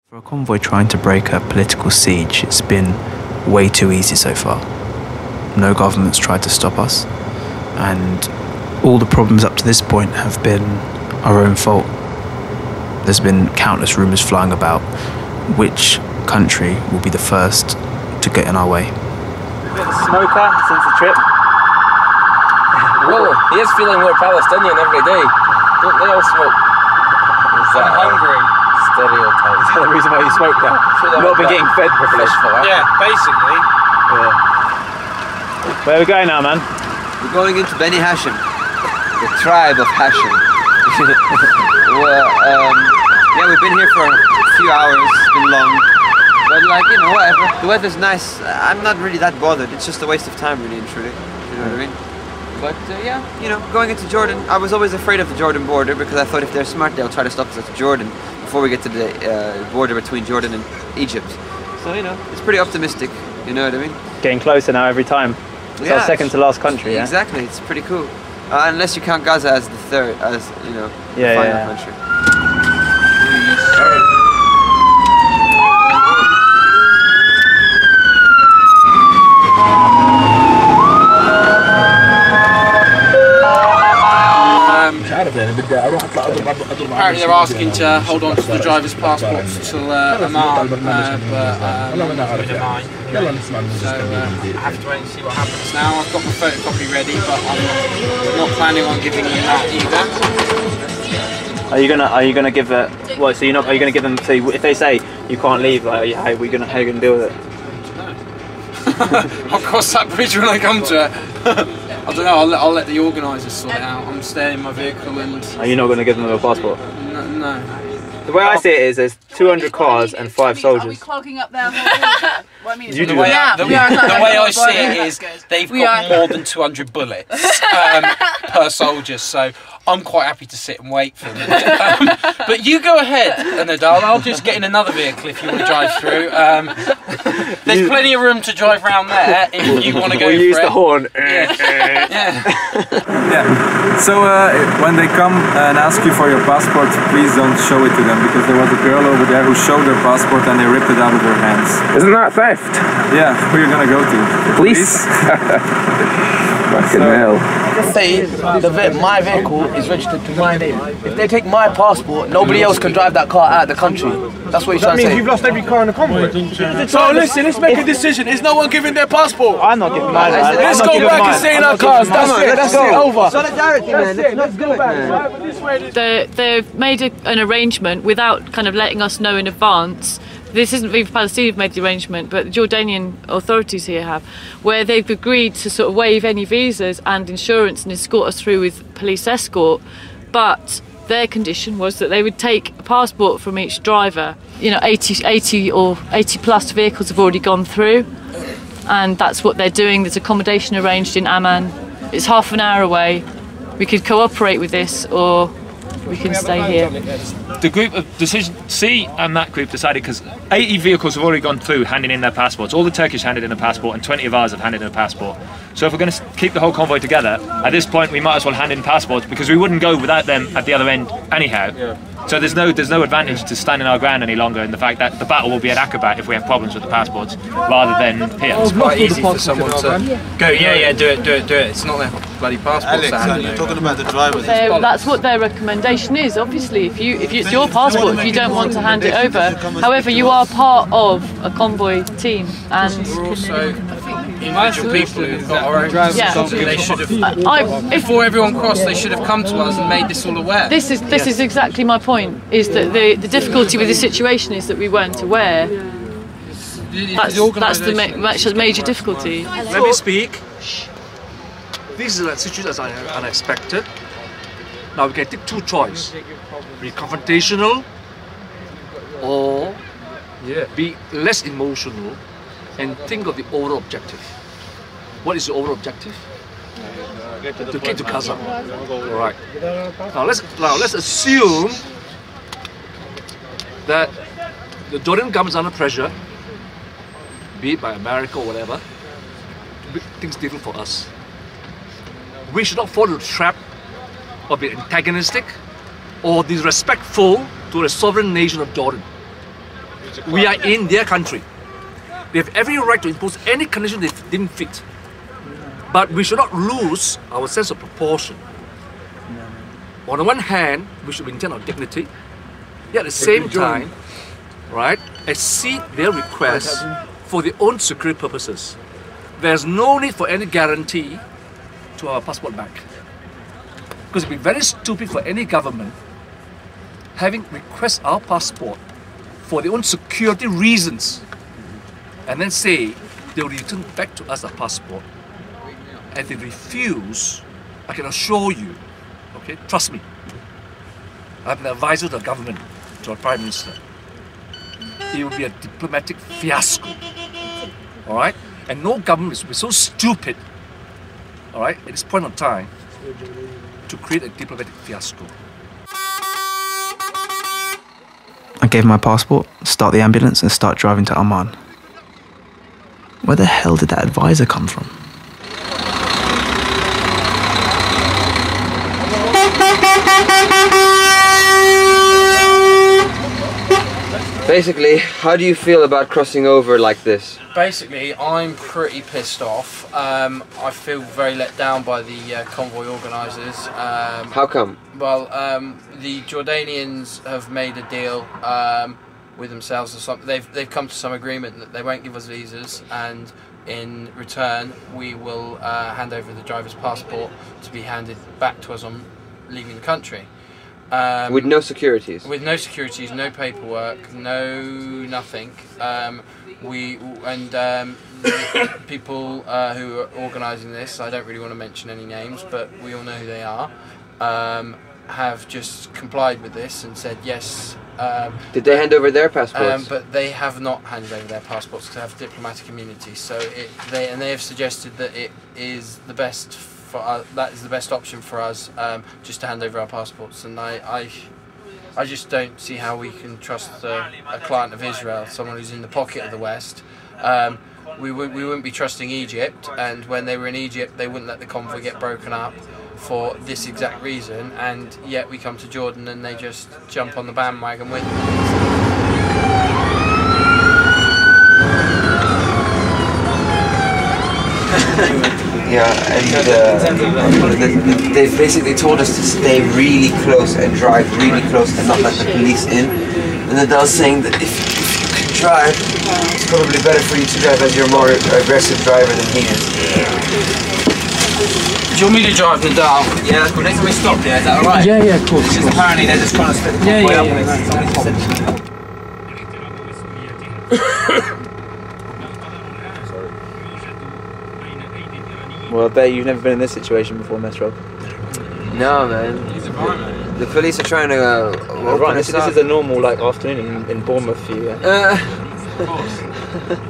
For a convoy trying to break a political siege, it's been way too easy so far. No government's tried to stop us, and all the problems up to this point have been our own fault. There's been countless rumours flying about which country will be the first to get in our way. Bit of a smoker since the trip. Well, he is feeling more Palestinian every day. Don't they all smoke? I'm hungry. Stereotype. Is that the reason why you smoke now? You've not been getting fed properly. Yeah, basically. Yeah. Where are we going now, man? We're going into Beni Hashim, the tribe of Hashim. Well, yeah, we've been here for a few hours, it's been long. But like, you know, whatever. The weather's nice. I'm not really that bothered. It's just a waste of time, really and truly. You know what I mean? But yeah, you know, going into Jordan, I was always afraid of the Jordan border because I thought if they're smart, they'll try to stop us at Jordan before we get to the border between Jordan and Egypt. So, you know, it's pretty optimistic, you know what I mean? Getting closer now every time. It's our second to last country, yeah? Exactly, it's pretty cool. Unless you count Gaza as the third, as, you know, the final country. Apparently they're asking to hold on to the driver's passports till Amman, but so I have to wait and see what happens now. I've got my photocopy ready, but I'm not planning on giving you that either. Are you gonna give it? What? So are you gonna give them? So if they say you can't leave, like, how are you gonna deal with it? I'll cross that bridge when I come to it. I don't know, I'll let the organisers sort it out. I'm staying in my vehicle and... Are you not going to give them a passport? No. The way I see it is there's 200 cars and 5 soldiers. Are we clogging up their whole What I mean, you do the way I see it is they've got more than 200 bullets per soldier, so I'm quite happy to sit and wait for them. But you go ahead, Nadal. I'll just get in another vehicle if you want to drive through. There's plenty of room to drive around there if you want to go for it. Use the horn. Yeah. So when they come and ask you for your passport, please don't show it to them, because there was a girl over there who showed her passport and they ripped it out of her hands. Isn't that theft? Yeah, who are you gonna go to? Police? Fucking hell. Just say my vehicle is registered to my name. If they take my passport, nobody else can drive that car out of the country. That's what you're trying to say. That means you've lost every car in the convoy. So listen, let's make a decision. Is no one giving their passport? I'm not giving mine. Let's go back and stay in our cars. That's it. That's it. Over. Solidarity, man. Let's go back. They've made an arrangement without kind of letting us know in advance. This isn't Viva Palestina who've made the arrangement, but the Jordanian authorities here have, where they've agreed to sort of waive any visas and insurance and escort us through with police escort. But their condition was that they would take a passport from each driver. You know, 80 plus vehicles have already gone through, and that's what they're doing. There's accommodation arranged in Amman. It's half an hour away. We could cooperate with this, or we can stay here. The group of decision C and that group decided, because 80 vehicles have already gone through handing in their passports. All the Turkish handed in a passport and 20 of ours have handed in a passport. So if we're going to keep the whole convoy together, at this point we might as well hand in passports, because we wouldn't go without them at the other end anyhow. So there's no advantage to standing our ground any longer in the fact that the battle will be at Aqaba if we have problems with the passports, rather than here. It's quite easy for someone to go, yeah, do it. It's not their bloody passports. Alex, you're talking about the drivers. That's what their recommendation is. Obviously, if it's your passport, if you don't want to hand it over. However, you are part of a convoy team, and we're also individual people who've got our own responsibility. They should have, before everyone crossed, they should have come to us and made this all aware. This is exactly my point. Is that the difficulty with this situation is that we weren't aware. That's the major difficulty. Let me speak. This is a situation that's unexpected. Now we can take two choices: be confrontational or be less emotional and think of the overall objective. What is the overall objective? To get to Gaza. All right. Now let's assume that the Jordan government is under pressure, be it by America or whatever, to make things different for us. We should not fall into the trap or be antagonistic or disrespectful to the sovereign nation of Jordan. We are in their country. They have every right to impose any condition they deem fit. But we should not lose our sense of proportion. On the one hand, we should maintain our dignity, yet at the same time, right, accede their requests for their own security purposes. There's no need for any guarantee to our passport back. Because it would be very stupid for any government having request our passport for their own security reasons and then say they will return back to us our passport. And they refuse, I can assure you, okay, trust me, I'm an advisor to the government, to our Prime Minister. It will be a diplomatic fiasco, all right? And no government will be so stupid, all right, at this point of time, to create a diplomatic fiasco. I gave my passport, start the ambulance and start driving to Amman. Where the hell did that advisor come from? Basically, how do you feel about crossing over like this? Basically, I'm pretty pissed off. I feel very let down by the convoy organisers. How come? Well, the Jordanians have made a deal with themselves or something. They've come to some agreement that they won't give us visas, and in return we will hand over the driver's passport to be handed back to us on leaving the country. With no securities? With no securities, no paperwork, no nothing. People who are organising this, I don't really want to mention any names, but we all know who they are, have just complied with this and said yes. Did they hand over their passports? But they have not handed over their passports because they have diplomatic immunity. So they have suggested that it is the best for us, that is the best option for us, just to hand over our passports. And I just don't see how we can trust a client of Israel, someone who's in the pocket of the West. We wouldn't be trusting Egypt, and when they were in Egypt they wouldn't let the convoy get broken up for this exact reason, and yet we come to Jordan and they just jump on the bandwagon with it. Yeah, and they basically told us to stay really close and drive really close and not let the police in. And Nadal's saying that if you can drive, it's probably better for you to drive as you're a more aggressive driver than he is. Do you want me to drive, Nadal? Yeah, that's cool. Next time we stop, yeah, is that alright? Yeah, of course. Because apparently they're just trying to split the convoy up. Well, I bet you've never been in this situation before, Metro. No, man. The police are trying to open this is a normal afternoon in Bournemouth for you. Yeah?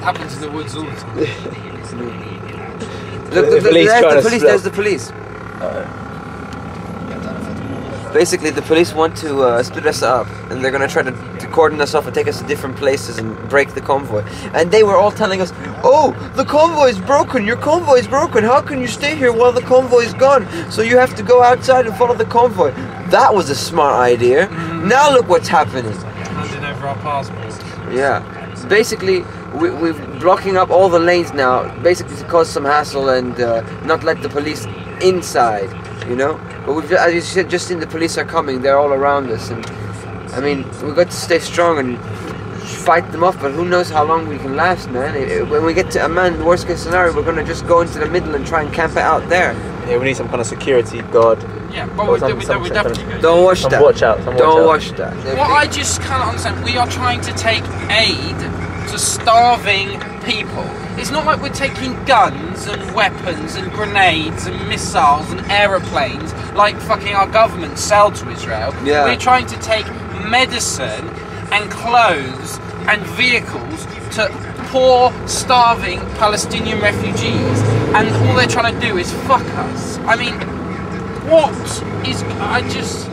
Happens in the woods all the time. Look, there's the police. Basically, the police want to split us up, and they're going to try to cordon us off and take us to different places and break the convoy. And they were all telling us, oh, the convoy's broken, your convoy's broken, how can you stay here while the convoy's gone? So you have to go outside and follow the convoy. That was a smart idea. Now look what's happening. Handing over our passports. Yeah. Basically, we're blocking up all the lanes now, basically to cause some hassle and not let the police inside, you know? But we've, as you said, just seen the police are coming, they're all around us, and I mean, we've got to stay strong and fight them off, but who knows how long we can last, man. When we get to Amman, worst case scenario, we're going to just go into the middle and try and camp it out there. Yeah, we need some kind of security guard. Yeah, but we definitely don't watch that. Watch out. Don't watch that. What I just cannot understand, we are trying to take aid to starving people. It's not like we're taking guns and weapons and grenades and missiles and aeroplanes like fucking our government sell to Israel. Yeah. We're trying to take medicine and clothes and vehicles to poor, starving Palestinian refugees, and all they're trying to do is fuck us. I mean, what is... I just...